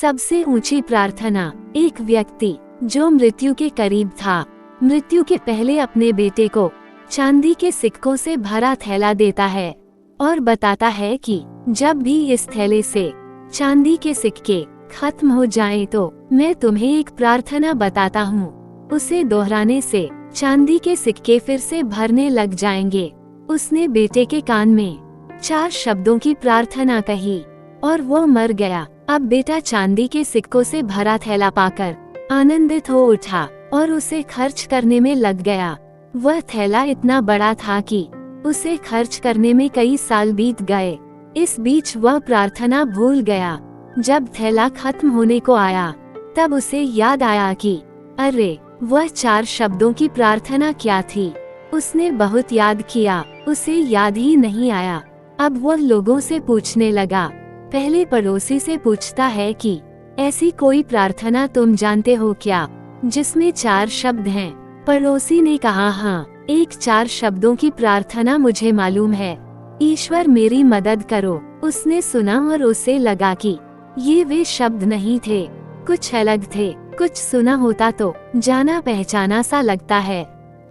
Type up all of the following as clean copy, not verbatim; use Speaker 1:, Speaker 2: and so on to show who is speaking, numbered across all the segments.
Speaker 1: सबसे ऊंची प्रार्थना। एक व्यक्ति जो मृत्यु के करीब था, मृत्यु के पहले अपने बेटे को चांदी के सिक्कों से भरा थैला देता है और बताता है कि जब भी इस थैले से चांदी के सिक्के खत्म हो जाएं तो मैं तुम्हें एक प्रार्थना बताता हूँ। उसे दोहराने से चांदी के सिक्के फिर से भरने लग जाएंगे। उसने बेटे के कान में 4 शब्दों की प्रार्थना कही और वो मर गया। अब बेटा चांदी के सिक्कों से भरा थैला पाकर आनंदित हो उठा और उसे खर्च करने में लग गया। वह थैला इतना बड़ा था कि उसे खर्च करने में कई साल बीत गए। इस बीच वह प्रार्थना भूल गया। जब थैला खत्म होने को आया तब उसे याद आया कि अरे वह 4 शब्दों की प्रार्थना क्या थी। उसने बहुत याद किया, उसे याद ही नहीं आया। अब वह लोगों से पूछने लगा। पहले पड़ोसी से पूछता है कि ऐसी कोई प्रार्थना तुम जानते हो क्या जिसमें 4 शब्द हैं। पड़ोसी ने कहा हाँ, एक 4 शब्दों की प्रार्थना मुझे मालूम है। ईश्वर मेरी मदद करो। उसने सुना और उसे लगा कि ये वे शब्द नहीं थे, कुछ अलग थे। कुछ सुना होता तो जाना पहचाना सा लगता है।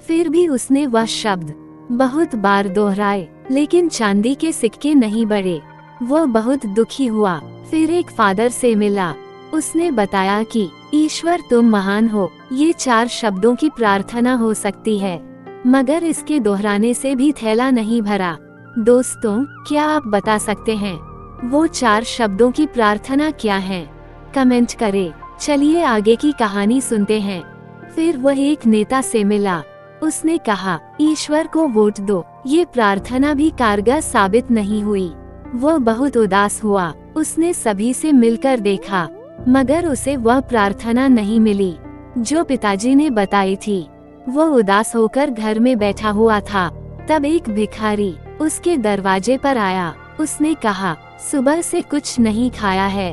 Speaker 1: फिर भी उसने वह शब्द बहुत बार दोहराए, लेकिन चांदी के सिक्के नहीं बढ़े। वह बहुत दुखी हुआ। फिर एक फादर से मिला। उसने बताया कि ईश्वर तुम महान हो, ये 4 शब्दों की प्रार्थना हो सकती है, मगर इसके दोहराने से भी थैला नहीं भरा। दोस्तों, क्या आप बता सकते हैं वो 4 शब्दों की प्रार्थना क्या है? कमेंट करें। चलिए आगे की कहानी सुनते हैं। फिर वह एक नेता से मिला। उसने कहा ईश्वर को वोट दो। ये प्रार्थना भी कारगर साबित नहीं हुई। वह बहुत उदास हुआ। उसने सभी से मिलकर देखा, मगर उसे वह प्रार्थना नहीं मिली जो पिताजी ने बताई थी। वह उदास होकर घर में बैठा हुआ था। तब एक भिखारी उसके दरवाजे पर आया। उसने कहा सुबह से कुछ नहीं खाया है,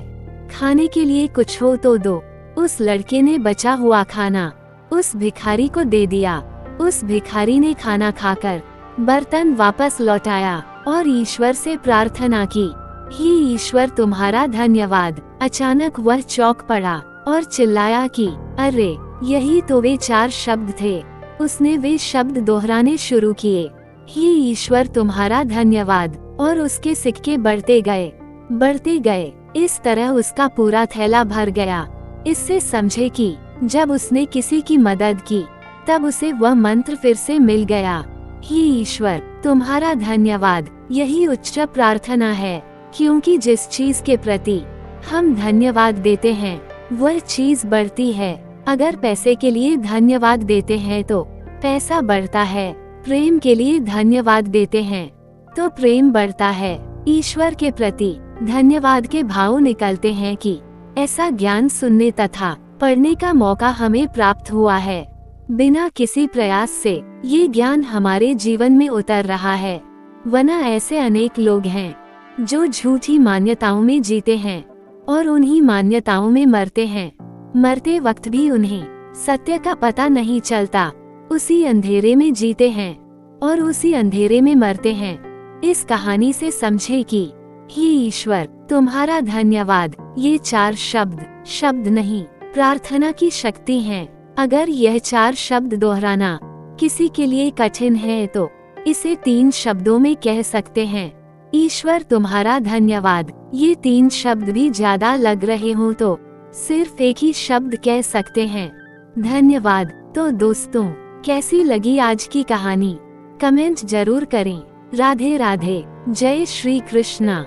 Speaker 1: खाने के लिए कुछ हो तो दो। उस लड़के ने बचा हुआ खाना उस भिखारी को दे दिया। उस भिखारी ने खाना खाकर बर्तन वापस लौटाया और ईश्वर से प्रार्थना की, हे ईश्वर तुम्हारा धन्यवाद। अचानक वह चौंक पड़ा और चिल्लाया कि अरे यही तो वे 4 शब्द थे। उसने वे शब्द दोहराने शुरू किए, हे ईश्वर तुम्हारा धन्यवाद, और उसके सिक्के बढ़ते गए। इस तरह उसका पूरा थैला भर गया। इससे समझे कि जब उसने किसी की मदद की तब उसे वह मंत्र फिर से मिल गया, हे ईश्वर तुम्हारा धन्यवाद। यही उच्च प्रार्थना है, क्योंकि जिस चीज के प्रति हम धन्यवाद देते हैं वह चीज बढ़ती है। अगर पैसे के लिए धन्यवाद देते हैं तो पैसा बढ़ता है। प्रेम के लिए धन्यवाद देते हैं तो प्रेम बढ़ता है। ईश्वर के प्रति धन्यवाद के भाव निकलते हैं कि ऐसा ज्ञान सुनने तथा पढ़ने का मौका हमें प्राप्त हुआ है। बिना किसी प्रयास से ये ज्ञान हमारे जीवन में उतर रहा है। वरना ऐसे अनेक लोग हैं जो झूठी मान्यताओं में जीते हैं और उन्हीं मान्यताओं में मरते हैं। मरते वक्त भी उन्हें सत्य का पता नहीं चलता। उसी अंधेरे में जीते हैं और उसी अंधेरे में मरते हैं। इस कहानी से समझे कि हे ईश्वर तुम्हारा धन्यवाद, ये 4 शब्द नहीं, प्रार्थना की शक्ति हैं। अगर यह 4 शब्द दोहराना किसी के लिए कठिन है तो इसे 3 शब्दों में कह सकते हैं, ईश्वर तुम्हारा धन्यवाद। ये 3 शब्द भी ज्यादा लग रहे हों तो सिर्फ एक ही शब्द कह सकते हैं, धन्यवाद। तो दोस्तों, कैसी लगी आज की कहानी? कमेंट जरूर करें। राधे राधे। जय श्री कृष्णा।